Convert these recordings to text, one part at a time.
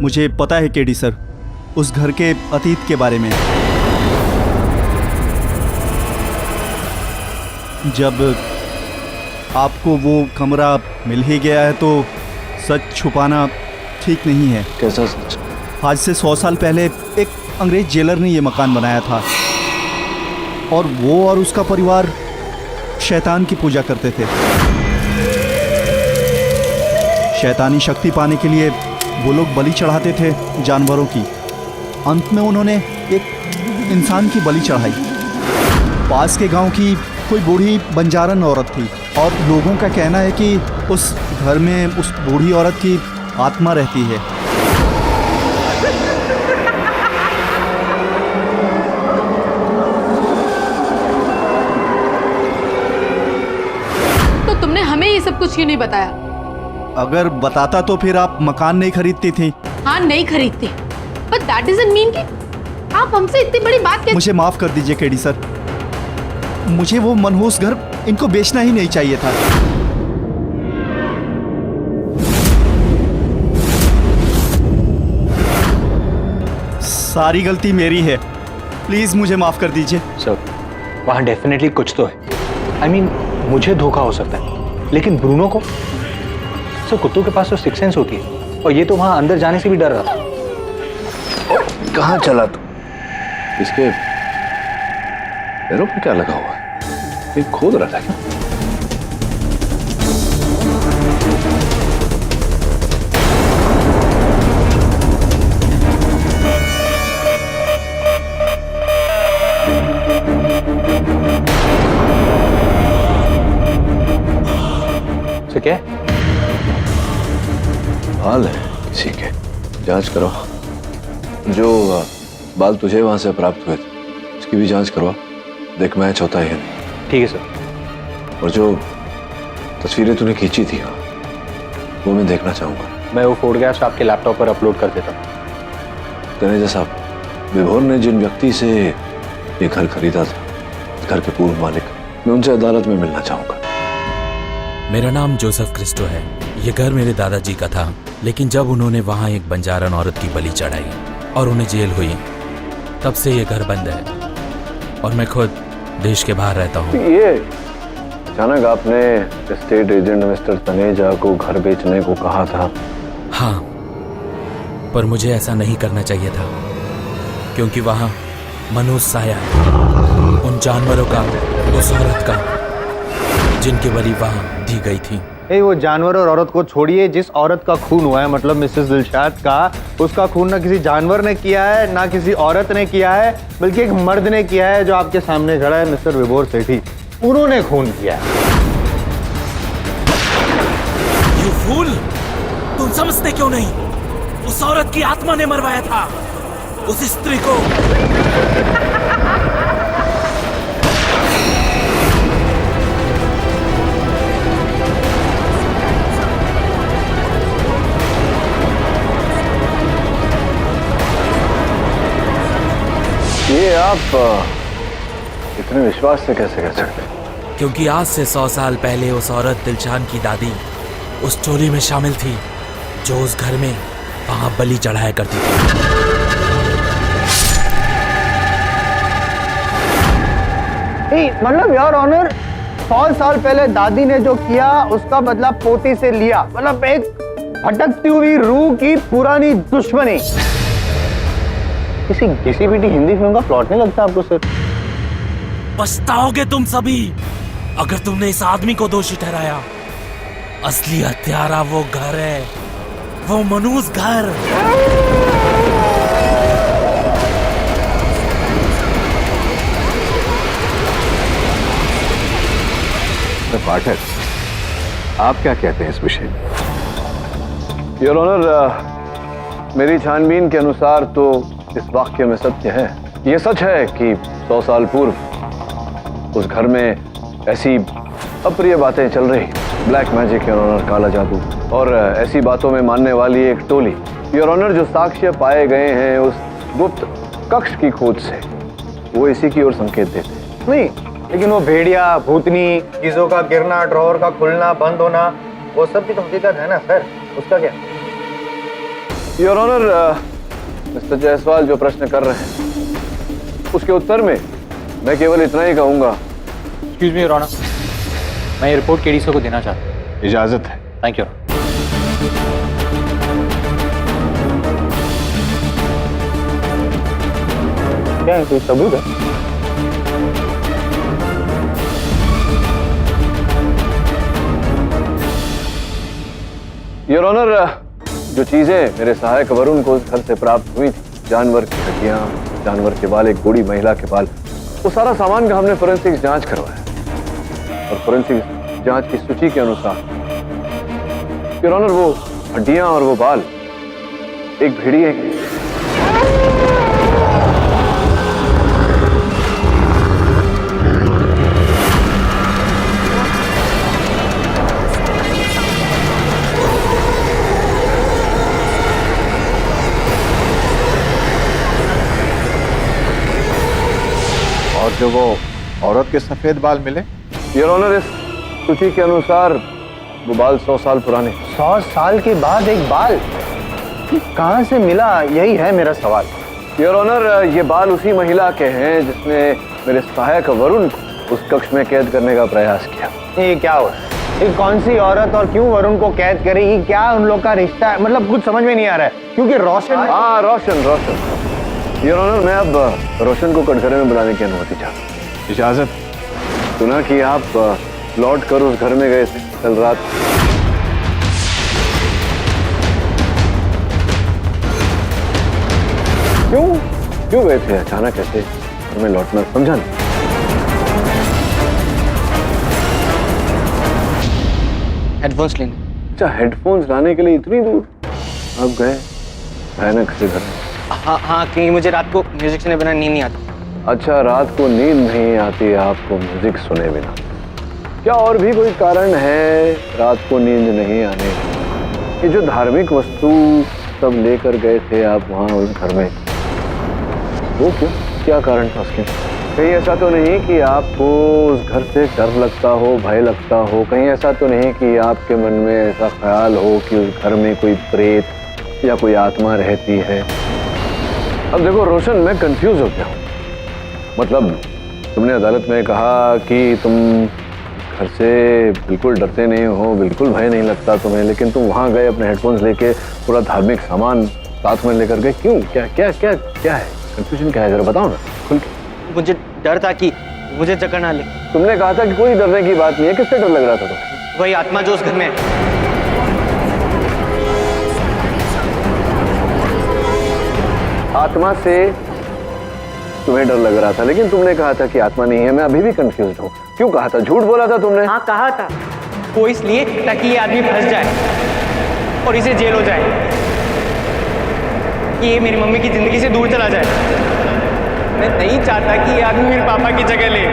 मुझे पता है केडी सर, उस घर के अतीत के बारे में। जब आपको वो कमरा मिल ही गया है तो सच छुपाना ठीक नहीं है। कैसा सच? आज से 100 साल पहले एक अंग्रेज जेलर ने ये मकान बनाया था और वो और उसका परिवार शैतान की पूजा करते थे। शैतानी शक्ति पाने के लिए वो लोग बलि चढ़ाते थे जानवरों की। अंत में उन्होंने एक इंसान की बलि चढ़ाई। पास के गांव की कोई बूढ़ी बंजारन औरत थी और लोगों का कहना है कि उस घर में उस बूढ़ी औरत की आत्मा रहती है। तो तुमने हमें ये सब कुछ क्यों नहीं बताया? अगर बताता तो फिर आप मकान नहीं खरीदती थी। हाँ, नहीं खरीदते, बट दैट डजंट मीन कि आप हमसे इतनी बड़ी बात कैसे। मुझे माफ कर दीजिए केडी सर, मुझे वो मनहूस घर इनको बेचना ही नहीं चाहिए था। सारी गलती मेरी है, प्लीज मुझे माफ कर दीजिए। सर, वहाँ डेफिनेटली कुछ तो है। आई मीन, मुझे धोखा हो सकता है, लेकिन ब्रूनो को? सर, कुत्तों के पास तो सिक्स सेंस होती है और ये तो वहाँ अंदर जाने से भी डर रहा था। कहाँ चला तू? इसके पैरों पे क्या लगा हुआ है? ये खोद रहा था क्या? सर, क्या? बाल है किसी के, जांच करो। जो बाल तुझे वहां से प्राप्त हुए थे उसकी भी जांच करवा, देख मैच होता है या नहीं। ठीक है सर। और जो तस्वीरें तूने खींची थी वो मैं देखना चाहूंगा। मैं वो फोटोग्राफ्स आपके लैपटॉप पर अपलोड कर देता हूँ। तनेजा साहब, विभोर ने जिन व्यक्ति से ये घर खरीदा था, इस घर के पूर्व मालिक, मैं उनसे अदालत में मिलना चाहूंगा। मेरा नाम जोसेफ क्रिस्टो है। ये घर मेरे दादाजी का था, लेकिन जब उन्होंने वहाँ एक बंजारन औरत की बलि चढ़ाई और उन्हें जेल हुई, तब से ये घर बंद है और मैं खुद देश के बाहर रहता हूँ। ये अचानक आपने एस्टेट एजेंट मिस्टर तनेजा को घर बेचने को कहा था? हाँ, पर मुझे ऐसा नहीं करना चाहिए था, क्योंकि वहाँ मनुष्य साया है उन जानवरों का, उस औरत का जिनकी बलि वहाँ दी गई थी। वो जानवर और औरत को छोड़िए, जिस औरत का खून हुआ है, मतलब मिसेस दिलशाद का, उसका खून ना किसी जानवर ने किया है, ना किसी औरत ने किया है, बल्कि एक मर्द ने किया है जो आपके सामने खड़ा है, मिस्टर विभोर सेठी। उन्होंने खून किया है। You fool! तुम समझते क्यों नहीं? उस औरत की आत्मा ने मरवाया था उस स्त्री को। ये आप इतने विश्वास से कैसे कह सकते हैं? क्योंकि आज से 100 साल पहले उस औरत दिलशान की दादी उस टोली में शामिल थी जो उस घर में वहां बलि चढ़ाया करती थी। मतलब योर ऑनर, 100 साल पहले दादी ने जो किया उसका बदला पोती से लिया, मतलब एक भटकती हुई रूह की पुरानी दुश्मनी। किसी घिसी-पिटी हिंदी फिल्म का प्लॉट नहीं लगता आपको सर? पछताओगे तुम सभी अगर तुमने इस आदमी को दोषी ठहराया। असली हत्यारा वो घर है, वो मनूस घर। पाठक, आप क्या कहते हैं इस विषय में? योर ऑनर, मेरी छानबीन के अनुसार तो इस वाक्य में सत्य है। ये सच है कि 100 साल पूर्व उस घर में ऐसी अप्रिय बातें चल रही, ब्लैक मैजिक, योर ऑनर, काला जादू, और ऐसी बातों में मानने वाली एक टोली, योर ऑनर, जो साक्ष्य पाए गए हैं उस गुप्त कक्ष की खोज से, वो इसी की ओर संकेत देते। नहीं, लेकिन वो भेड़िया, भूतनी, चीजों का गिरना, ड्रॉवर का खुलना बंद होना, वो सब भी तो हकीकत है ना सर, उसका क्या? योर ऑनर, मिस्टर जायसवाल जो प्रश्न कर रहे हैं उसके उत्तर में मैं केवल इतना ही कहूंगा। एक्सक्यूज मी योर ऑनर, मैं ये रिपोर्ट केडीसी को देना चाहता हूँ। इजाजत है। Thank you. क्या है, कोई सबूत है? योर ऑनर, जो चीजें मेरे सहायक वरुण को उस घर से प्राप्त हुई थी, जानवर की हड्डियां, जानवर के बाल, एक बूढ़ी महिला के बाल, वो सारा सामान का हमने फोरेंसिक जांच करवाया और फोरेंसिक जांच की सूची के अनुसार योर ऑनर वो हड्डियां और वो बाल एक भेड़िए के। और जो वो औरत के सफेद बाल मिले? योर ऑनर, इस सूची के अनुसार वो बाल 100 साल पुराने। 100 साल के बाद एक बाल कहाँ से मिला, यही है मेरा सवाल। योर ऑनर, ये बाल उसी महिला के हैं जिसने मेरे सहायक वरुण को उस कक्ष में कैद करने का प्रयास किया। ये क्या हो रहा है? ये कौन सी औरत और क्यों वरुण को कैद करेगी? क्या उन लोग का रिश्ता है? मतलब कुछ समझ में नहीं आ रहा है, क्योंकि रोशन। हाँ, रोशन। योर ऑनर, मैं अब रोशन को कटघरे में बुलाने की अनुमति चाहता हूँ। इजाजत। सुना कि आप लौट कर उस घर में गए थे कल रात। क्यों गए थे अचानक ऐसे घर में लौटना, समझा नहीं। हेडफोन्स लेने। अच्छा, हेडफोन्स लाने के लिए इतनी दूर आप गए भयानक से घर में? हाँ, क्योंकि मुझे रात को म्यूजिक सुने बिना नींद नहीं आती। अच्छा, रात को नींद नहीं आती आपको म्यूजिक सुने बिना? क्या और भी कोई कारण है रात को नींद नहीं आने का? ये जो धार्मिक वस्तु सब लेकर गए थे आप वहाँ उस घर में, वो क्यों? क्या कारण था उसके? कहीं ऐसा तो नहीं कि आपको उस घर से डर लगता हो, भय लगता हो? कहीं ऐसा तो नहीं कि आपके मन में ऐसा ख्याल हो कि उस घर में कोई प्रेत या कोई आत्मा रहती है? अब देखो रोशन, मैं कंफ्यूज हो गया हूँ। मतलब तुमने अदालत में कहा कि तुम घर से बिल्कुल डरते नहीं हो, बिल्कुल भय नहीं लगता तुम्हें, लेकिन तुम वहाँ गए अपने हेडफोन्स लेके, पूरा धार्मिक सामान साथ में लेकर गए, क्यों? क्या है कंफ्यूजन? क्या है, जरा बताओ ना खुल के। मुझे डर था कि मुझे जकड़ ना ले। तुमने कहा था कि कोई डरने की बात नहीं है, किससे डर लग रहा था तुम्हें? वही आत्मा जो उस घर में है। आत्मा से तुम्हें डर लग रहा था, लेकिन तुमने कहा था कि आत्मा नहीं है। मैं अभी भी कंफ्यूज हूँ। क्यों कहा था? झूठ बोला था तुमने? हाँ, कहा था। वो इसलिए ताकि ये आदमी फंस जाए और इसे जेल हो जाए, कि ये मेरी मम्मी की जिंदगी से दूर चला जाए। मैं नहीं चाहता कि ये आदमी मेरे पापा की जगह ले।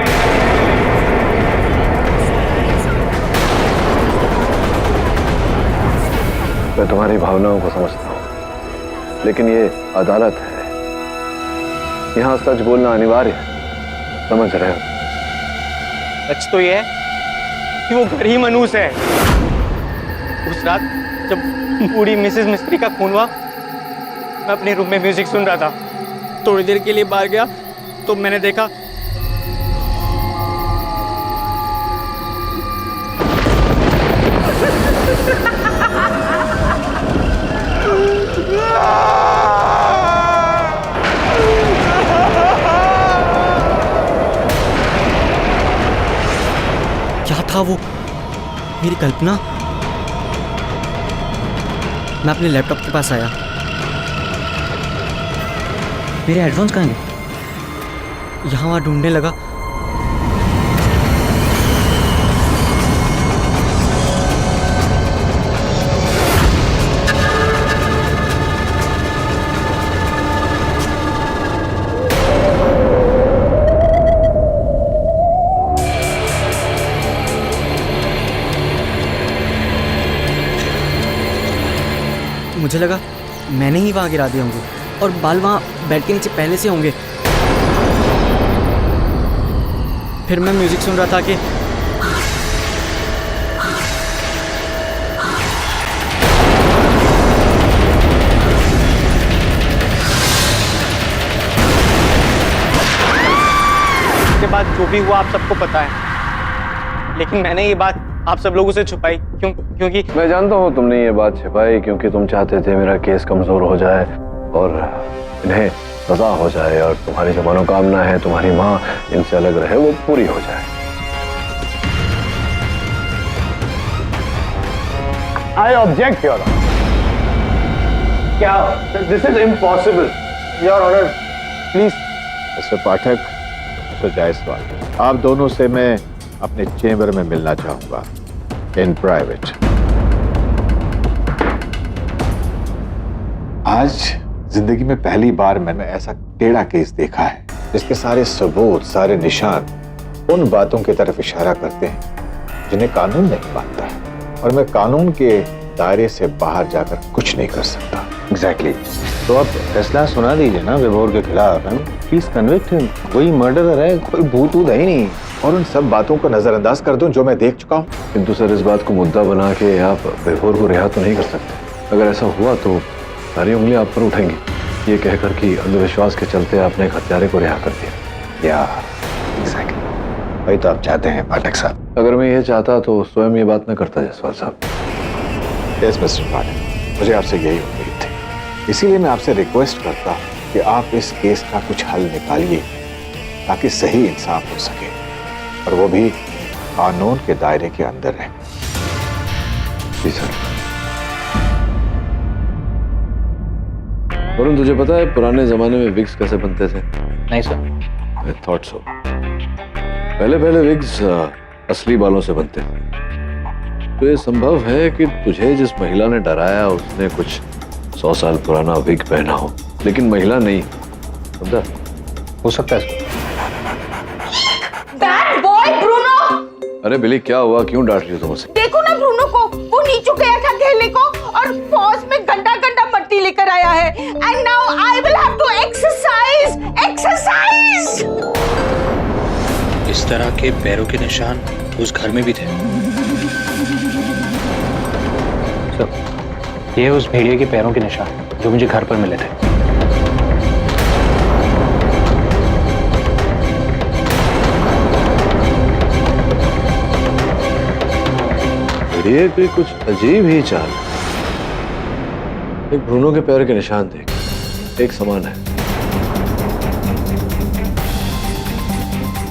मैं तुम्हारी भावनाओं को समझता हूँ, लेकिन ये अदालत है, यहाँ सच बोलना अनिवार्य है, समझ रहे हो? सच तो ये है कि वो घर ही मनूस है। उस रात जब बूढ़ी मिसेस मिस्त्री का खून हुआ, मैं अपने रूम में म्यूजिक सुन रहा था। थोड़ी देर के लिए बाहर गया तो मैंने देखा क्या था वो? मेरी कल्पना। मैं अपने लैपटॉप के पास आया। मेरे हेडफोन्स कहाँ गए? यहाँ वहाँ ढूंढने लगा। मुझे लगा मैंने ही वहाँ गिरा दिए होंगे और बाल वहाँ बेड के नीचे पहले से होंगे। फिर मैं म्यूजिक सुन रहा था कि बाद जो भी हुआ आप सबको पता है, लेकिन मैंने ये बात आप सब लोगों से छुपाई क्योंकि मैं जानता हूँ तुमने ये बात छिपाई क्योंकि तुम चाहते थे मेरा केस कमजोर हो जाए और इन्हें सजा हो जाए और तुम्हारी जो मनोकामना है तुम्हारी माँ इनसे अलग रहे वो पूरी हो जाए। I object your honour. क्या? This is impossible your honour, please. Mister Pathak, mister Jaiswal, आप दोनों से मैं अपने चेंबर में मिलना चाहूंगा इन प्राइवेट। आज जिंदगी में पहली बार मैंने ऐसा टेढ़ा केस देखा है जिसके सारे सबूत, सारे निशान उन बातों की तरफ इशारा करते हैं जिन्हें कानून नहीं मानता, और मैं कानून के दायरे से बाहर जाकर कुछ नहीं कर सकता। एग्जैक्टली। तो आप फैसला सुना दीजिए ना विभोर के खिलाफ। Please convict him. कोई मर्डरर है, कोई भूत है ही नहीं। और उन सब बातों को नजरअंदाज कर दूं जो मैं देख चुका हूं। किंतु सर इस बात को मुद्दा बना के आप विभोर को रिहा तो नहीं कर सकते। अगर ऐसा हुआ तो सारी उंगलियां आप पर उठेंगी, ये कहकर कि अंधविश्वास के चलते आपने एक हत्यारे को रिहा कर दिया। या एग्जैक्टली वही तो आप चाहते हैं पाठक साहब। अगर मैं ये चाहता तो स्वयं ये बात न करता जायसवाल साहब। यस मिस्टर पाठक, मुझे आपसे यही उम्मीद थी, इसीलिए मैं आपसे रिक्वेस्ट करता हूं कि आप इस केस का कुछ हल निकालिए ताकि सही इंसाफ हो सके, और वो भी कानून के दायरे के अंदर रहे। जी सर। वरुण, तुझे पता है पुराने जमाने में विग्स कैसे बनते थे? नहीं सर। I thought so. पहले विग्स असली बालों से बनते थे। तो ये संभव है कि तुझे जिस महिला ने डराया उसने कुछ 100 साल पुराना विग पहना हो, लेकिन महिला नहीं। समझा? हो सकता है। That boy Bruno! अरे बिली, क्या हुआ? क्यों डांट रही हो तुम उसे? देखो ना ब्रूनो को, वो नीचू गया था खेलने को और पॉज में घंटा घंटा मट्टी लेकर आया है। And now I will have to exercise. इस तरह के पैरों के निशान उस घर में भी थे। सर, ये उस भेड़िए के पैरों के निशान जो मुझे घर पर मिले थे। भेड़िए की कुछ अजीब ही चाल। एक ब्रूनो के पैर के निशान देख, एक समान है।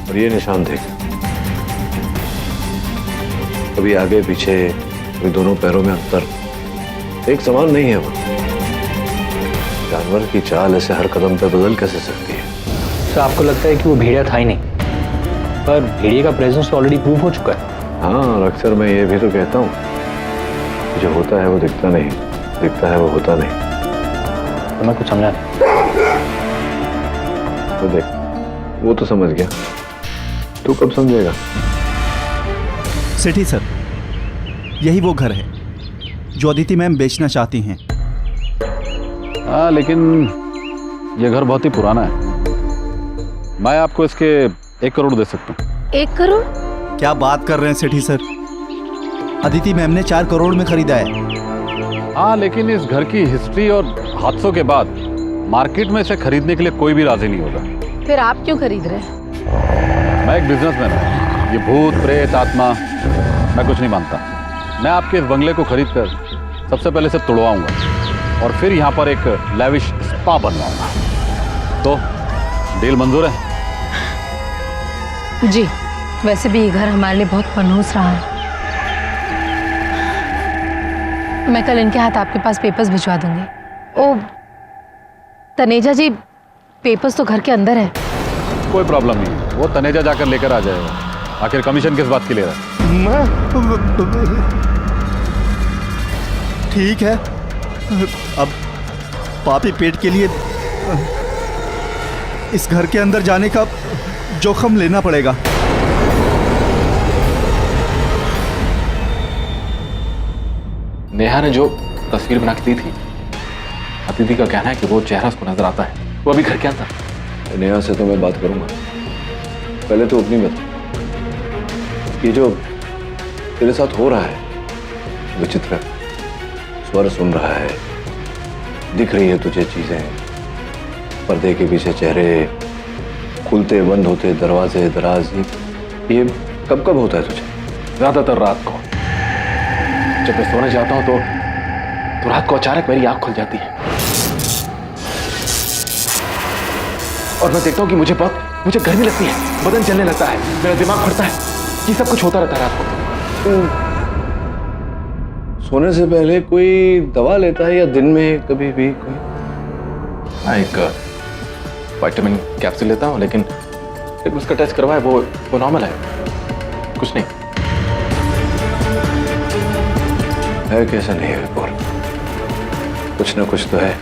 और ये निशान देख, कभी आगे पीछे, कभी दोनों पैरों में अंतर, एक समान नहीं है वो। जानवर की चाल ऐसे हर कदम पर बदल कैसे सकती है? सर, आपको लगता है कि वो भेड़िया था ही नहीं, पर भेड़िए का प्रेजेंस ऑलरेडी प्रूव हो चुका है। हाँ, और अक्सर मैं ये भी तो कहता हूँ, जो होता है वो दिखता नहीं, दिखता है वो होता नहीं। तो मैं कुछ समझा नहीं। तो देख, वो तो समझ गया, तू कब समझेगा? सेठी सर, यही वो घर है जो अदिति मैम बेचना चाहती हैं। हाँ, लेकिन ये घर बहुत ही पुराना है। मैं आपको इसके 1 करोड़ दे सकता हूँ। 1 करोड़? क्या बात कर रहे हैं सेठी सर? अदिति मैम ने 4 करोड़ में खरीदा है। हाँ, लेकिन इस घर की हिस्ट्री और हादसों के बाद मार्केट में इसे खरीदने के लिए कोई भी राजी नहीं होगा। फिर आप क्यों खरीद रहे हैं? मैं एक बिजनेसमैन हूँ। ये भूत, प्रेत, आत्मा, मैं कुछ नहीं मानता। मैं आपके इस बंगले को खरीद कर सबसे पहले इसे तोड़वाऊंगा और फिर यहाँ पर एक लैविश स्पा बनवाऊंगा। तो डील मंजूर है? जी, वैसे भी ये घर हमारे लिए बहुत मनहूस रहा है। मैं कल इनके हाथ आपके पास पेपर्स भिजवा दूंगी। ओ तनेजा जी, पेपर्स तो घर के अंदर है। कोई प्रॉब्लम नहीं है, वो तनेजा जाकर लेकर आ जाएगा। आखिर कमीशन किस बात की ले रहा है? ठीक है, अब पापी पेट के लिए इस घर के अंदर जाने का जोखम लेना पड़ेगा। नेहा ने जो तस्वीर बना के दी थी, अतिथि का कहना है कि वो चेहरा उसको नजर आता है। वो अभी घर के अंदर। नेहा से तो मैं बात करूंगा, पहले तो अपनी बात। ये जो तेरे साथ हो रहा है विचित्र, स्वर सुन रहा है, दिख रही है तुझे चीजें, पर्दे के पीछे चेहरे, खुलते बंद होते दरवाजे दराज, ये कब कब होता है तुझे? ज्यादातर रात को जब मैं सोने जाता हूं तो रात को अचानक मेरी आंख खुल जाती है और मैं देखता हूं कि मुझे गर्मी लगती है, बदन जलने लगता है, मेरा दिमाग फटता है। ये सब कुछ होता रहता है रात को। सोने से पहले कोई दवा लेता है या दिन में कभी भी कोई? हाँ, एक विटामिन कैप्सूल लेता हूं, लेकिन उसका टेस्ट करवाया वो नॉर्मल है, कुछ नहीं है। कैसा नहीं है विपुल, कुछ ना कुछ तो है।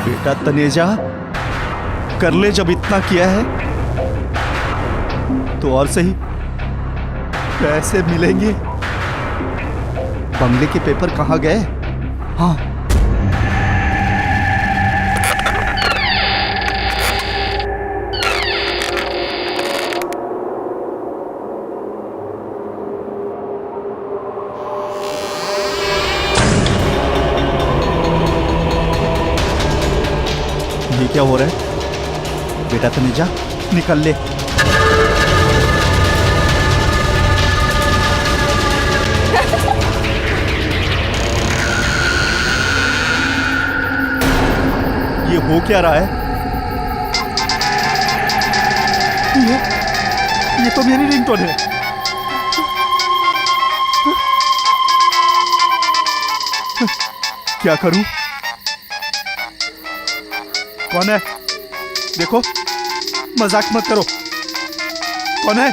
बेटा तनेजा, कर ले, जब इतना किया है तो और सही पैसे मिलेंगे। बंगले के पेपर कहाँ गए? हाँ, ये क्या हो रहा है? बेटा तनेजा, निकल ले। ये हो क्या रहा है? ये तो मेरी रिंगटोन है। क्या करूं? कौन है? देखो, मजाक मत करो। कौन है?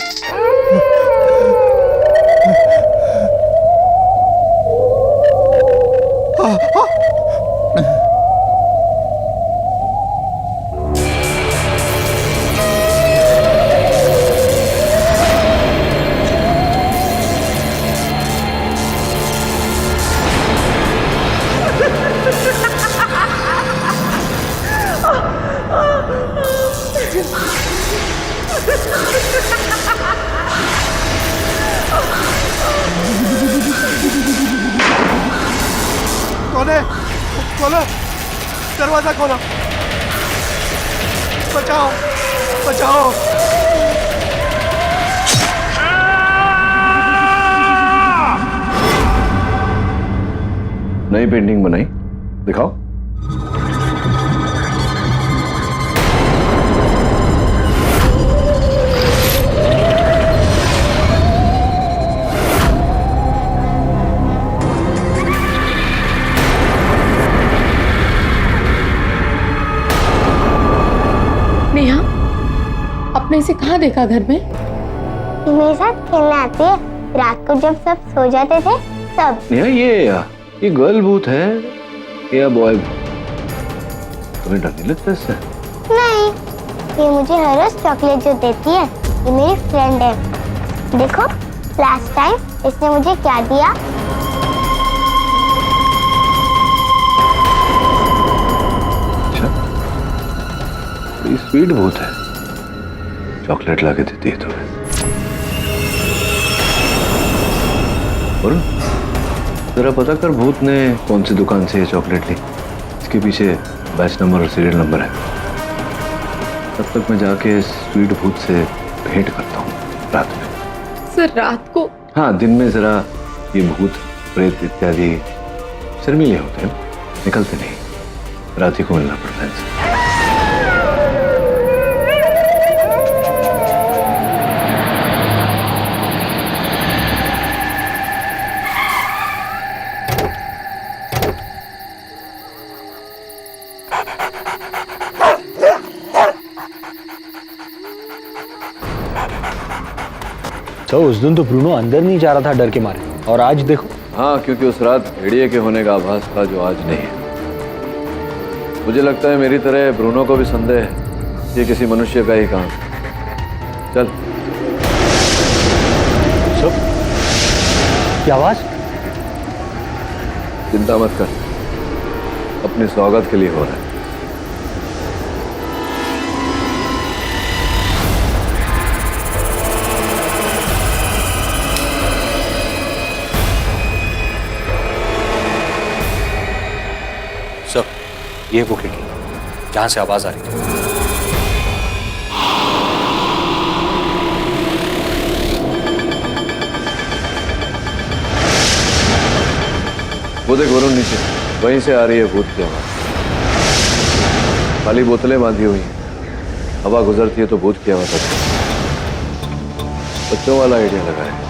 कौन है? खोलो, दरवाजा खोलो। बचाओ, बचाओ। नई पेंटिंग बनाई, दिखाओ। नेहा, आपने इसे कहाँ देखा घर में? मेरे साथ खेलने आती है, रात को जब सब सो जाते थे तब। नेहा, ये गर्ल भूत है या बॉय? तुम्हें डर नहीं लगता इससे? नहीं, ये मुझे हर रोज चॉकलेट जो देती है, ये मेरी फ्रेंड है। देखो, लास्ट टाइम इसने मुझे क्या दिया? अच्छा, बड़ी स्वीट भूत है, चॉकलेट लाके देती है तुम्हें। और जरा पता कर भूत ने कौन सी दुकान से ये चॉकलेट ली, इसके पीछे बैच नंबर और सीरियल नंबर है। तब तक मैं जाके स्वीट भूत से भेंट करता हूँ रात में। सर, रात को? हाँ, दिन में जरा ये भूत प्रेत इत्यादि शर्मीले होते हैं, निकलते नहीं, रात ही को मिलना पड़ता है इनसे। सर उस दिन तो ब्रूनो अंदर नहीं जा रहा था डर के मारे, और आज देखो। हाँ, क्योंकि उस रात भेड़िए के होने का आभास था जो आज नहीं है। मुझे लगता है मेरी तरह ब्रूनो को भी संदेह है ये किसी मनुष्य का ही काम है। चल। सब क्या आवाज? चिंता मत कर, अपने स्वागत के लिए हो रहा है। सर ये वो खिड़की जहां से आवाज आ रही थी। वो देख वरुण नीचे, वहीं से आ रही है भूत की आवाज। खाली बोतलें बांधी हुई हैं, हवा गुजरती है तो भूत की आवाज आती है। बच्चों वाला आइडिया लगा है।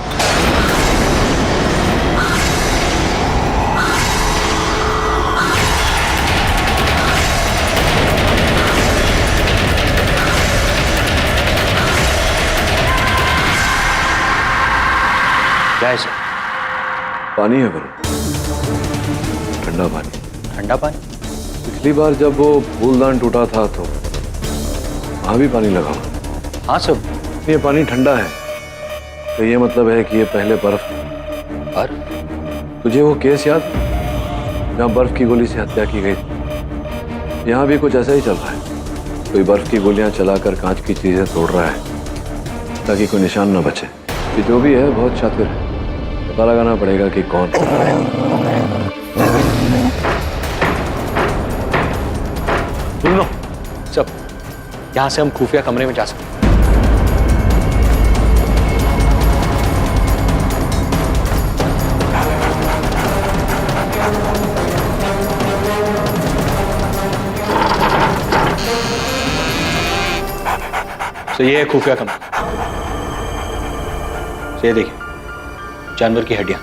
क्या है सर? पानी है वरुण, ठंडा पानी। ठंडा पानी? पिछली बार जब वो फूलदान टूटा था तो वहां भी पानी लगा हुआ। हाँ सर। ये पानी ठंडा है तो ये मतलब है कि ये पहले बर्फ। और तुझे वो केस याद जहाँ बर्फ की गोली से हत्या की गई थी? यहाँ भी कुछ ऐसा ही चल रहा है। कोई बर्फ की गोलियां चलाकर कांच की चीजें तोड़ रहा है ताकि कोई निशान न बचे। ये जो भी है बहुत शातिर है, पता लगाना पड़ेगा कि कौन। सुन लो सब, यहां से हम खुफिया कमरे में जा सकते हैं। तो ये है खुफिया कमरा। ये देखिए जानवर की हड्डियां,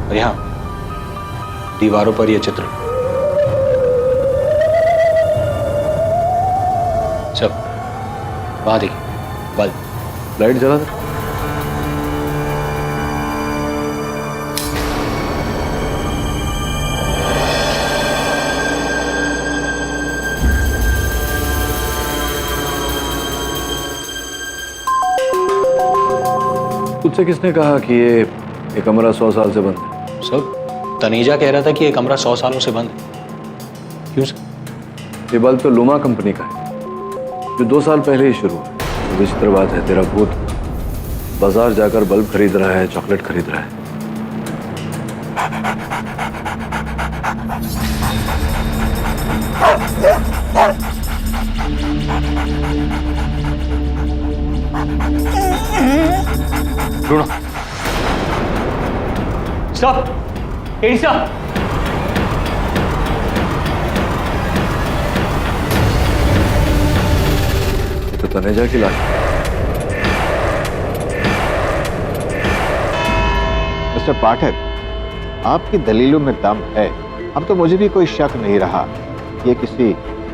और यहां दीवारों पर ये चित्र। सब वहां देखिए बल्ब। लाइट जला दे। तुझसे किसने कहा कि ये कमरा 100 साल से बंद है? सब तनेजा कह रहा था कि ये कमरा 100 सालों से बंद है। क्यों सर? ये बल्ब तो लुमा कंपनी का है जो 2 साल पहले ही शुरू हुआ। विचित्र बात है, तेरा भूत बाजार जाकर बल्ब खरीद रहा है, चॉकलेट खरीद रहा है। Bruno stop. एलिसा तो तनेजा की लाश। मिस्टर पाठक, आपकी दलीलों में दम है। अब तो मुझे भी कोई शक नहीं रहा ये किसी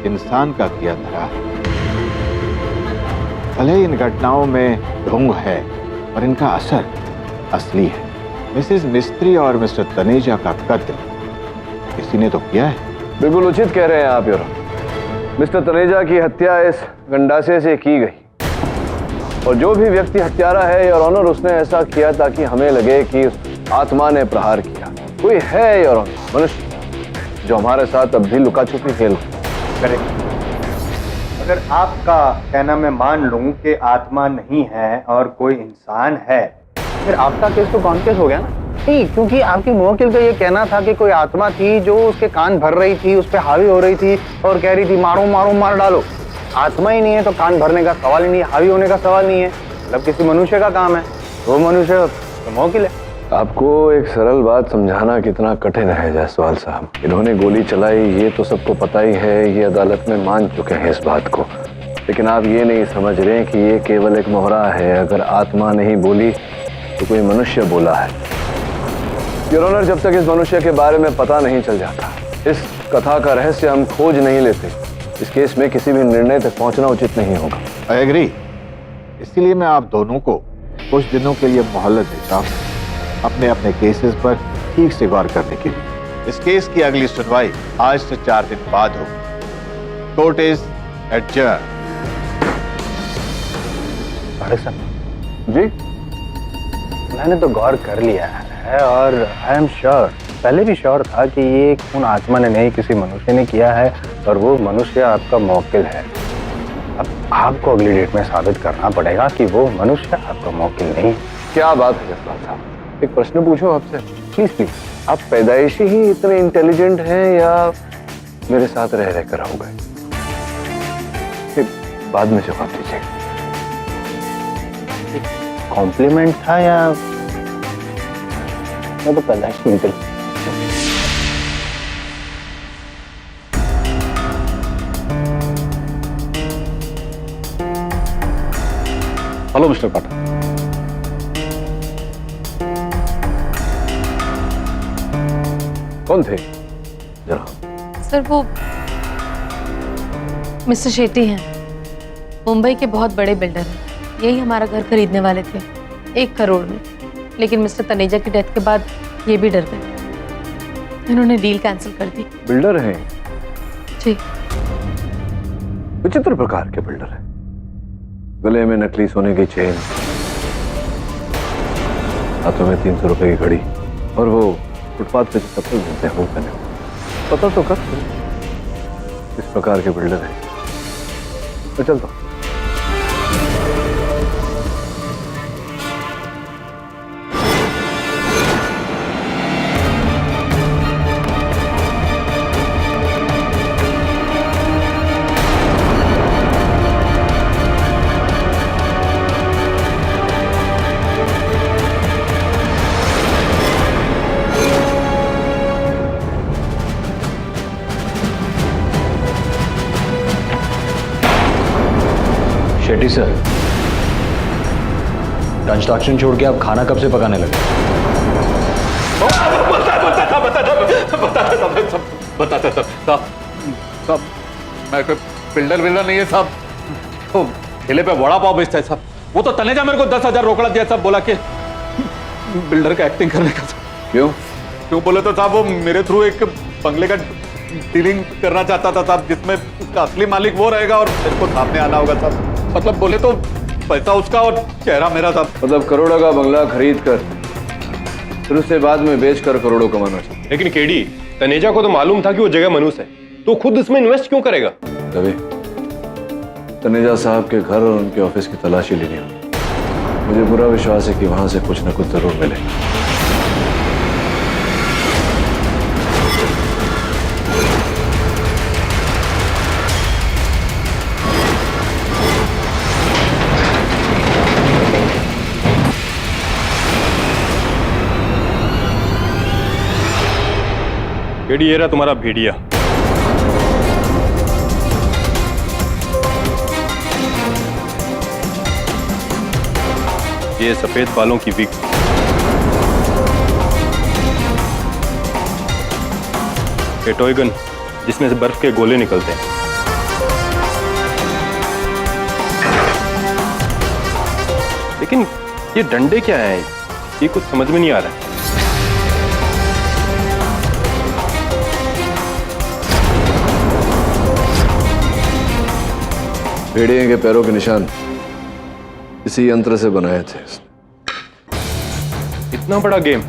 इंसान का किया धरा है। भले इन घटनाओं में ढोंग है और इनका असर असली है। मिसेस मिस्त्री और मिस्टर तनेजा का कत्ल किसी ने तो किया है। बिल्कुल उचित कह रहे हैं आप योर। मिस्टर तनेजा की हत्या इस गंडासे से की गई, और जो भी व्यक्ति हत्यारा है योर ऑनर, उसने ऐसा किया ताकि हमें लगे कि उस आत्मा ने प्रहार किया। कोई है योर ऑनर, मनुष्य जो हमारे साथ अब भी लुका छुपी खेल। करेक्ट। अगर आपका कहना मैं मान लूं कि आत्मा नहीं है और कोई इंसान है, फिर आपका केस तो कौन केस हो गया ना? नहीं, क्योंकि आपकी मुवक्किल का ये कहना था कि कोई आत्मा थी जो उसके कान भर रही थी, उस पर हावी हो रही थी और कह रही थी मारो मारो मार डालो। आत्मा ही नहीं है तो कान भरने का सवाल ही नहीं है, हावी होने का सवाल नहीं है। मतलब किसी मनुष्य का काम है, वो मनुष्य तो मुवक्किल है। आपको एक सरल बात समझाना कितना कठिन है जायसवाल साहब। इन्होंने गोली चलाई ये तो सबको पता ही है, ये अदालत में मान चुके हैं इस बात को। लेकिन आप ये नहीं समझ रहे कि ये केवल एक मोहरा है। अगर आत्मा नहीं बोली तो कोई मनुष्य बोला है। योर ऑनर, जब तक इस मनुष्य के बारे में पता नहीं चल जाता, इस कथा का रहस्य हम खोज नहीं लेते, इस केस में किसी भी निर्णय तक पहुंचना उचित नहीं होगा। I agree. इसीलिए मैं आप दोनों को कुछ दिनों के लिए मोहलत देता हूँ अपने अपने केसेस पर ठीक से गौर करने के लिए। इस केस की अगली सुनवाई आज से 4 दिन बाद होगी। Court is adjourn. जी, मैंने तो गौर कर लिया है और आई एम श्योर, पहले भी श्योर था कि ये खून आत्मा ने नहीं किसी मनुष्य ने किया है और वो मनुष्य आपका मौकिल है। अब आपको अगली डेट में साबित करना पड़ेगा कि वो मनुष्य आपका मौकिल नहीं। क्या बात है जसपाल साहब, एक प्रश्न पूछूं आपसे? Please please. आप पैदाइशी ही इतने इंटेलिजेंट हैं या मेरे साथ रह रहकर हो गए? बाद में जवाब दीजिएगा। कॉम्प्लीमेंट था या मैं तो पैदाइशी निकल। हेलो मिस्टर पाठक। कौन थे जरा? सर वो मिस्टर शेट्टी हैं, मुंबई के बहुत बड़े बिल्डर हैं। यही हमारा घर खरीदने वाले थे 1 करोड़ में, लेकिन मिस्टर तनेजा की डेथ के बाद ये भी डर गए। इन्होंने डील कैंसिल कर दी। बिल्डर हैं? जी। विचित्र प्रकार के बिल्डर हैं। गले में नकली सोने की चेन, हाथों में 300 रुपए की घड़ी और वो फुटपाथ पे जो चप्पल मिलते हैं वो पहने हुए। पता तो कर इस प्रकार के बिल्डर हैं। मैं चलता हूं। शेट्टी सर, कंस्ट्रक्शन छोड़ के आप खाना कब से पकाने लगे? बताता साहब, मैं कोई बिल्डर नहीं है साहब। तो ठेले पे वड़ा पाव बेचता है साहब। वो तो तनेजा मेरे को 10,000 रोकड़ा दिया साहब, बोला कि बिल्डर का एक्टिंग करने का। क्यों बोले तो साहब वो मेरे थ्रू एक बंगले का डीलिंग करना चाहता था साहब, जिसमें उसका असली मालिक वो रहेगा और मेरे को सामने आना होगा साहब। मतलब बोले तो पैसा उसका और चेहरा मेरा साहब। मतलब करोड़ों का बंगला खरीद कर फिर उससे बाद में बेच कर करोड़ों कमाना चाहिए। लेकिन केडी, तनेजा को तो मालूम था कि वो जगह मनुष्य है, तो खुद इसमें इन्वेस्ट क्यों करेगा? रवि, तनेजा साहब के घर और उनके ऑफिस की तलाशी लेनी होगी। मुझे पूरा विश्वास है कि वहां से कुछ न कुछ जरूर मिलेगा। केडी, ये रहा तुम्हारा भेड़िया। ये सफेद बालों की विग। ये टॉय गन जिसमें से बर्फ के गोले निकलते हैं। लेकिन ये डंडे क्या हैं? ये कुछ समझ में नहीं आ रहा है। भेड़िए के पैरों के निशान इसी यंत्र से बनाए थे। इतना बड़ा गेम,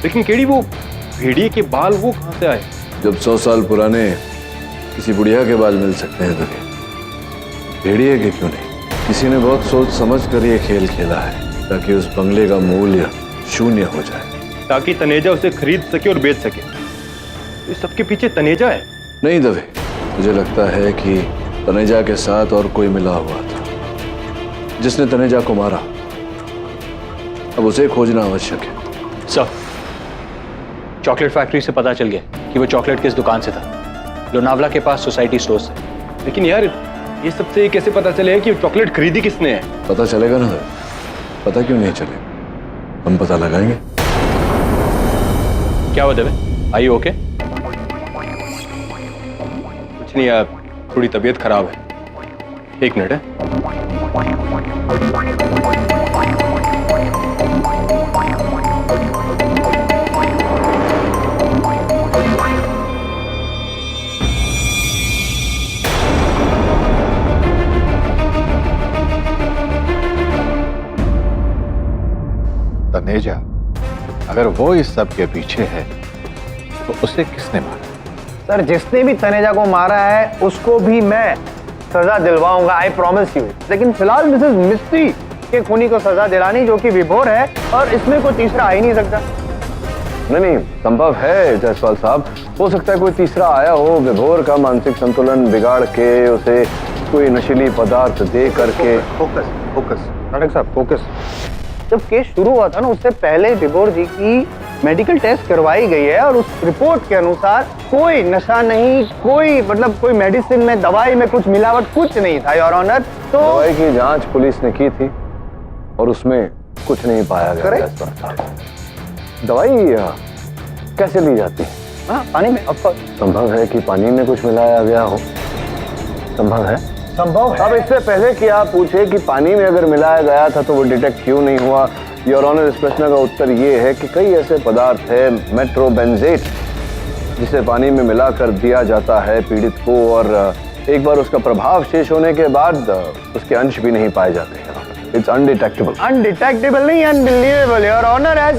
लेकिन केडी वो भेड़िए के बाल वो कहां से आए? जब 100 साल पुराने किसी बुढ़िया के बाल मिल सकते हैं तो भेड़िए के क्यों नहीं? किसी ने बहुत सोच समझ कर ये खेल खेला है ताकि उस बंगले का मूल्य शून्य हो जाए, ताकि तनेजा उसे खरीद सके और बेच सके। इस सबके पीछे तनेजा है? नहीं दवे, मुझे लगता है कि तनेजा के साथ और कोई मिला हुआ था जिसने तनेजा को मारा। अब उसे खोजना आवश्यक है। सर, चॉकलेट फैक्ट्री से पता चल गया कि वो चॉकलेट किस दुकान से था। लोनावला के पास सोसाइटी स्टोर से। लेकिन यार, ये सबसे कैसे पता चलेगा कि चॉकलेट खरीदी किसने है? पता चलेगा ना। पता क्यों नहीं चलेगा, हम पता लगाएंगे। क्या हुआ देवे, आई ओके? कुछ नहीं यार, थोड़ी तबीयत खराब है। 1 मिनट है। तनेजा, अगर वो इस सब के पीछे है तो उसे किसने मारा? सर, जिसने भी तनेजा को मारा है उसको भी मैं सजा दिलवाऊंगा, आई प्रॉमिस यू। लेकिन फिलहाल मिसेस मिस्त्री के खूनी को सजा दिलानी, जो कि विभोर है, और इसमें कोई तीसरा आ ही नहीं सकता। नहीं, संभव है जायसवाल साहब, हो सकता है कोई तीसरा आया हो, विभोर का मानसिक संतुलन बिगाड़ के, उसे कोई नशीली पदार्थ दे करके। फोकस फोकस नाटक साहब, फोकस। जब केस शुरू हुआ था ना, उससे पहले विभोर जी की मेडिकल टेस्ट करवाई गई है और उस रिपोर्ट के अनुसार कोई नशा नहीं, कोई मतलब कोई मेडिसिन में, दवाई में कुछ मिलावट कुछ नहीं था, योर ऑनर। तो दवाई की जांच पुलिस ने की थी और उसमें कुछ नहीं पाया गया। जायसवाल साहब, दवाई कैसे ली जाती है? हाँ, पानी में। संभव है कि पानी में कुछ मिलाया गया हो, संभव है। संभव है। अब इससे पहले कि आप पूछे कि पानी में अगर मिलाया गया था तो वो डिटेक्ट क्यों नहीं हुआ, योर ऑनर, इस प्रश्न का उत्तर ये है कि कई ऐसे पदार्थ है, मेट्रोबेंजेट, जिसे पानी में मिलाकर दिया जाता है पीड़ित को, और एक बार उसका प्रभाव शेष होने के बाद उसके अंश भी नहीं पाए जाते हैं। It's undetectable. अनडिटेक्टेबल नहीं, अनबिलीवेबल, योर ऑनर। एज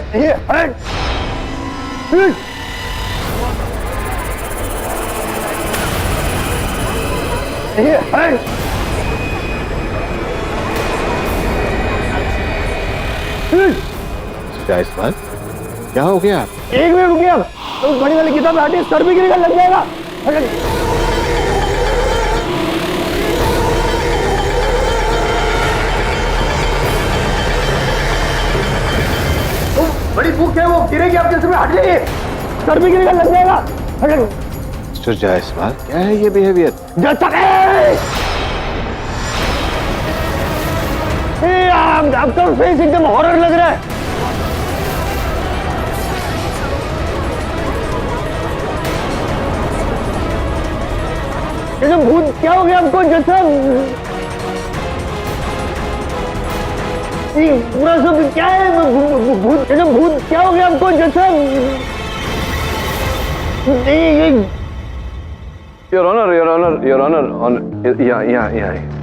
जायसवाल, क्या हो गया? एक मिनट रुकिए आप, तो उस बड़ी वाली किताब हटे, सर भी गिरेगा, लग जाएगा। बड़ी बुक है, वो गिरेगी आपके सर में, हट जाइए, सर भी गिरेगा, लग जाएगा। मिस्टर जायसवाल, क्या है ये बिहेवियर? आपका फेस एकदम हॉरर लग रहा है। ये जो भूत, क्या हो गया आपको? जैसा पूरा सब क्या है? भूत, ये जो भूत, क्या हो गया आपको? जैसा your honour, your honour, your honour,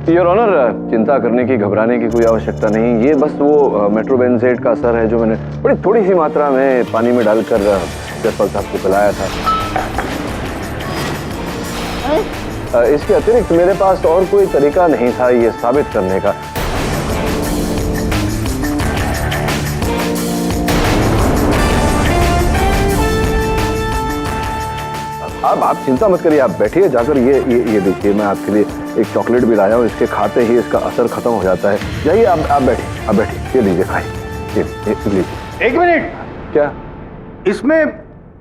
your honour, चिंता करने की, घबराने की कोई आवश्यकता नहीं। ये बस वो मेट्रोबेंजेट का असर है जो मैंने बड़ी थोड़ी सी मात्रा में पानी में डालकर जायसवाल साहब को पिलाया था। इसके अतिरिक्त मेरे पास और कोई तरीका नहीं था ये साबित करने का। आप चिंता मत करिए, आप बैठिए, जाकर ये देखिए, मैं आपके लिए एक चॉकलेट भी लाया हूँ, इसके खाते ही इसका असर खत्म हो जाता है। जाइए, आप बैठिए, ये लीजिए, खाइए, ये लीजिए। एक मिनट, क्या इसमें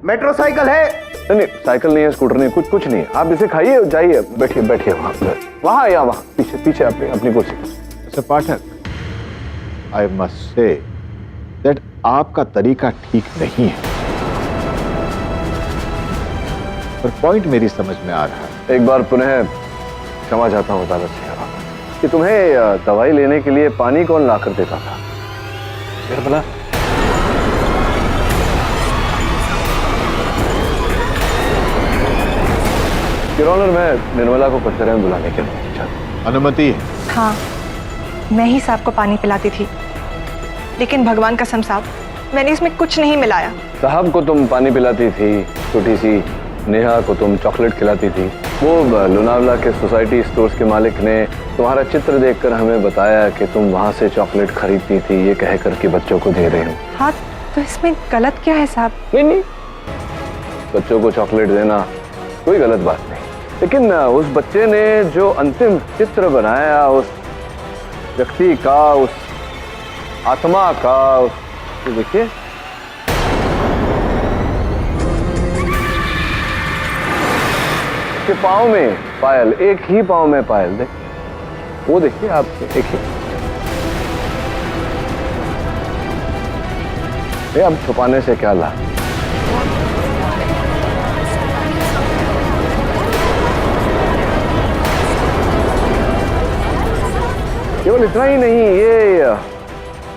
मेट्रोसाइकिल है? नहीं, साइकिल नहीं है, स्कूटर नहीं, कुछ नहीं है। आप इसे खाइए, जाइए, बैठिए वहाँ या वहाँ पीछे अपनी कुर्सी। Mister Pathak, I must say that आपका तरीका ठीक नहीं है, पर पॉइंट मेरी समझ में आ रहा है। एक बार पुनः क्षमा चाहता हूँ अदालत से कि तुम्हें दवाई लेने के लिए पानी कौन ला कर देता था? भला योर ऑनर, मैं निर्मला को कचहरी में बुलाने के लिए चाहता। अनुमति है? हाँ, मैं ही साहब को पानी पिलाती थी, लेकिन भगवान कसम साहब, मैंने इसमें कुछ नहीं मिलाया। साहब को तुम पानी पिलाती थी, छोटी सी नेहा को तुम चॉकलेट खिलाती थी। वो लोनावला के सोसाइटी स्टोर्स के मालिक ने तुम्हारा चित्र देखकर हमें बताया कि तुम वहाँ से चॉकलेट खरीदती थी, ये कह कर के बच्चों को दे रही हो। हाँ, तो इसमें गलत क्या है साहब? नहीं, बच्चों को चॉकलेट देना कोई गलत बात नहीं, लेकिन उस बच्चे ने जो अंतिम चित्र बनाया उस व्यक्ति का, उस आत्मा का, देखिए, उसके पाँव में पायल, एक ही पाँव में पायल, देखिए, वो देखिए आप, देखिए, अब छुपाने से क्या लाभ? केवल इतना ही नहीं,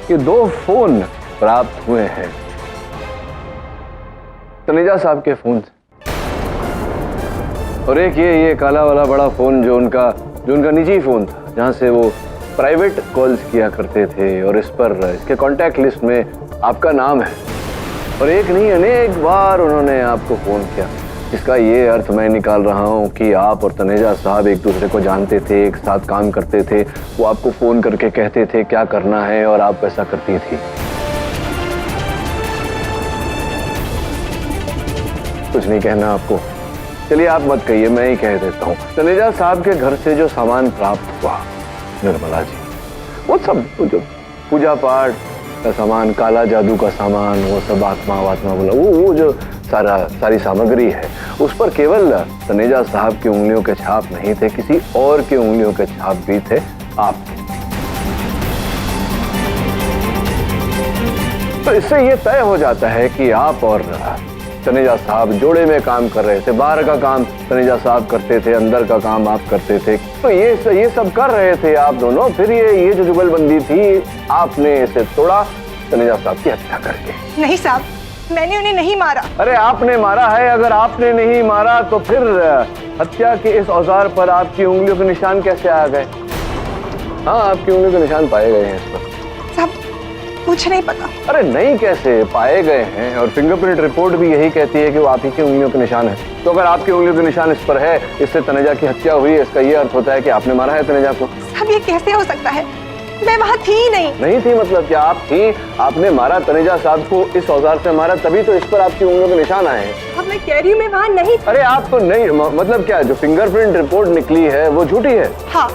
ये 2 फोन प्राप्त हुए हैं तनेजा साहब के फोन से, और एक ये काला वाला बड़ा फोन जो उनका निजी फोन था, जहां से वो प्राइवेट कॉल्स किया करते थे, और इस पर इसके कांटेक्ट लिस्ट में आपका नाम है। और एक नहीं अनेक बार उन्होंने आपको फोन किया। इसका ये अर्थ मैं निकाल रहा हूँ कि आप और तनेजा साहब एक दूसरे को जानते थे, एक साथ काम करते थे। वो आपको फोन करके कहते थे क्या करना है और आप वैसा करती थी। कुछ नहीं कहना आपको, चलिए आप मत कहिए, मैं ही कह देता हूँ। तनेजा साहब के घर से जो सामान प्राप्त हुआ निर्मला जी, वो सब जो पूजा पाठ का सामान, काला जादू का सामान, वो सब आत्मा बोला, वो जो सारी सामग्री है, उस पर केवल तनेजा साहब की उंगलियों के छाप नहीं थे, किसी और की उंगलियों के छाप भी थे आपके। तो इससे ये तय हो जाता है कि आप और तनेजा साहब जोड़े में काम कर रहे थे। बाहर का काम तनेजा साहब करते थे, अंदर का काम आप करते थे। तो ये सब कर रहे थे आप दोनों। फिर ये जो जुगलबंदी थी, आपने इसे तोड़ा तनेजा साहब की हत्या करके। नहीं साहब, मैंने उन्हें नहीं मारा। अरे आपने मारा है। अगर आपने नहीं मारा तो फिर हत्या के इस औजार पर आपकी उंगलियों के निशान कैसे आ गए? हाँ, आपकी उंगलियों के निशान पाए गए हैं इस पर। साहब मुझे नहीं पता। अरे नहीं, कैसे पाए गए हैं? और फिंगरप्रिंट रिपोर्ट भी यही कहती है कि वो आप ही की उंगलियों के निशान है। तो अगर आपकी उंगलियों के निशान इस पर है, इससे तनेजा की हत्या हुई है, इसका ये अर्थ होता है कि आपने मारा है तनेजा को। साहब ये कैसे हो सकता है? मैं वहाँ थी ही नहीं थी मतलब क्या? आप थी, आपने मारा तनेजा साहब को, इस औजार से मारा, तभी तो इस पर आपकी उंगलियों के निशान आए हैं। अब मैं कह रही हूँ मैं वहाँ नहीं। अरे आप तो नहीं, मतलब क्या जो फिंगरप्रिंट रिपोर्ट निकली है वो झूठी है? हाँ,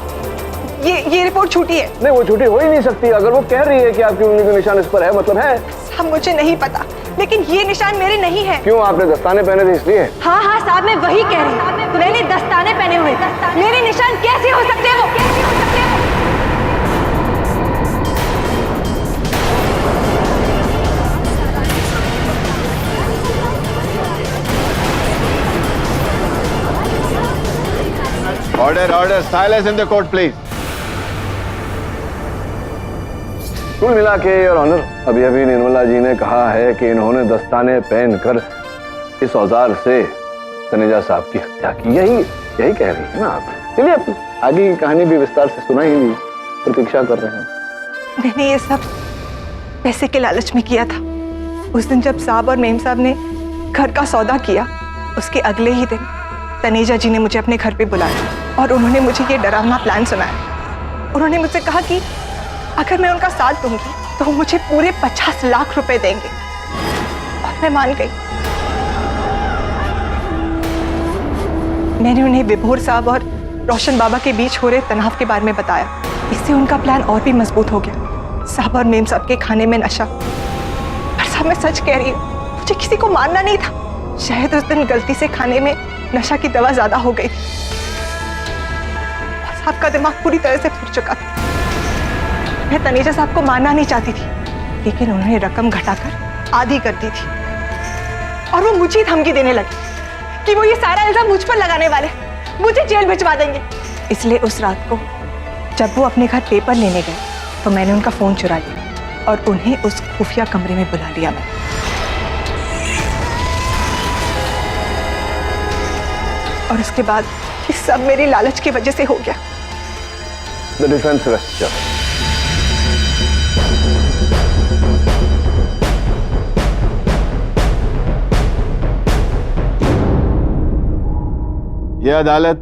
ये रिपोर्ट झूठी है। नहीं, वो झूठी हो ही नहीं सकती। अगर वो कह रही है कि आपकी उंगली के निशान इस पर है, मतलब है। साहब मुझे नहीं पता, लेकिन ये निशान मेरे नहीं है। क्यों? आपने दस्ताने पहने थे इसलिए? हाँ साहब, मैं वही कह रही हूँ, मैंने दस्ताने पहने हुए थे। मेरे निशान कैसे हो सकते हैं? वो order silence in the court please. कुल मिला के योर ऑनर, अभी निर्मला जी ने कहा है कि इन्होंने दस्ताने पहनकर इस औजार से तनेजा साहब की हत्या की। यही कह रही है ना आप? चलिए अब आगे की कहानी भी विस्तार से सुना ही नहीं, प्रतीक्षा कर रहे हैं। मैंने ये सब पैसे के लालच में किया था। उस दिन जब साहब और मेम साहब ने घर का सौदा किया, उसके अगले ही दिन तनेजा जी ने मुझे अपने घर पे बुलाया और उन्होंने मुझे ये डरावना प्लान सुनाया। उन्होंने मुझसे कहा कि अगर मैं उनका साथ दूंगी तो वो मुझे पूरे 50 लाख रुपए देंगे, और मैं मान गई। मैंने उन्हें विभोर साहब और रोशन बाबा के बीच हो रहे तनाव के बारे में बताया। इससे उनका प्लान और भी मजबूत हो गया। साहब और मेम साहब के खाने में नशा। पर साहब मैं सच कह रही हूँ, मुझे किसी को मारना नहीं था। शायद उस दिन गलती से खाने में नशा की दवा ज्यादा हो गई थी। साहब का दिमाग पूरी तरह से फूट चुका था। मैं तनेजा साहब को मारना नहीं चाहती थी, लेकिन उन्होंने रकम घटाकर आधी कर दी थी, और वो मुझे धमकी देने लगे कि वो ये सारा इल्जाम मुझ पर लगाने वाले, मुझे जेल भिजवा देंगे। इसलिए उस रात को जब वो अपने घर पेपर लेने गए तो मैंने उनका फोन चुरा लिया और उन्हें उस खुफिया कमरे में बुला लिया। मैं और उसके बाद ये सब मेरी लालच की वजह से हो गया। The defense rests, Judge. यह अदालत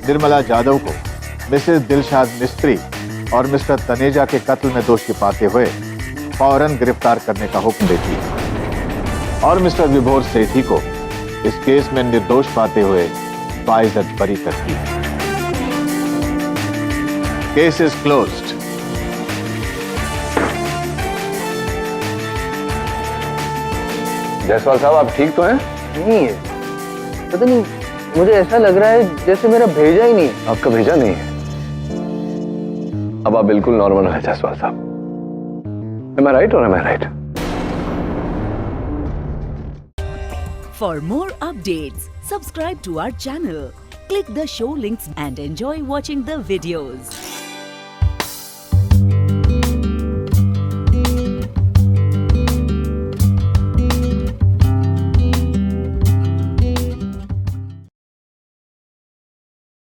निर्मला जाधव को मिसेस दिलशाद मिस्त्री और मिस्टर तनेजा के कत्ल में दोषी पाते हुए फौरन गिरफ्तार करने का हुक्म देती है और मिस्टर विभोर सेठी को इस केस में निर्दोष पाते हुए बाइज्जत बरी करती है। Case is closed. जायसवाल साहब, आप ठीक तो हैं? नहीं है, पता नहीं, मुझे ऐसा लग रहा है जैसे मेरा भेजा ही नहीं है। आपका भेजा नहीं है? अब आप बिल्कुल नॉर्मल हैं जायसवाल साहब। Am I right or am I right? For more updates, subscribe to our channel, click the show links and enjoy watching the videos.